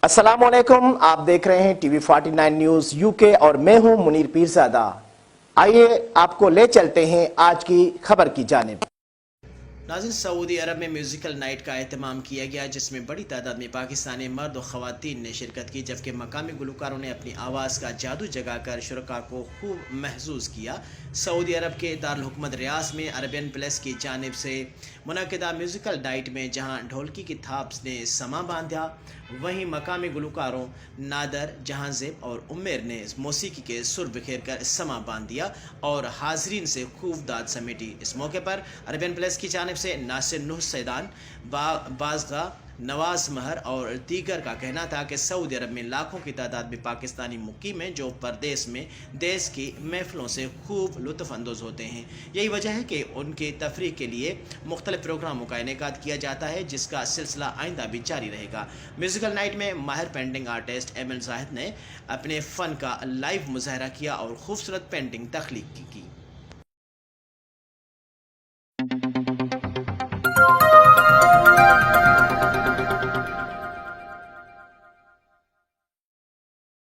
अस्सलामुअलैकुम, आप देख रहे हैं टीवी 49 न्यूज यूके और मैं हूं मुनीर पीरजादा। आइए आपको ले चलते हैं आज की खबर की जानिब। नाज़रीन, सऊदी अरब में म्यूज़िकल नाइट का एहतमाम किया गया जिसमें बड़ी तादाद में पाकिस्तानी मर्द और ख़वातीन ने शिरकत की, जबकि मकामी गुलकारों ने अपनी आवाज़ का जादू जगाकर शुरका को खूब महसूस किया। सऊदी अरब के दारुल हुकूमत रियास में अरबियन प्लस की जानिब से मुनक़िदा म्यूज़िकल नाइट में जहां ढोलकी की थाप ने समा बांधा, वहीं मकामी गुलकारों नादर, जहांज़ेब और उम्मेर ने मौसीकी के सुर बिखेर कर समा बांध दिया और हाजरीन से खूब दाद समेटी। इस मौके पर अरबियन प्लस की जानिब से नासिर नूह सैदान, बाज़गा, नवाज महर और दीगर का कहना था कि सऊदी अरब में लाखों की तादाद में पाकिस्तानी मुकीम हैं जो परदेश में देश की महफिलों से खूब लुत्फ़अंदोज़ होते हैं। यही वजह है कि उनकी तफरीह के लिए मुख्तलिफ प्रोग्रामों का इनेकाद किया जाता है, जिसका सिलसिला आइंदा भी जारी रहेगा। म्यूज़िकल नाइट में माहिर painting artist M L Zahid ने अपने फ़न का लाइव मुजाहरा किया और खूबसूरत पेंटिंग तख्लीक की।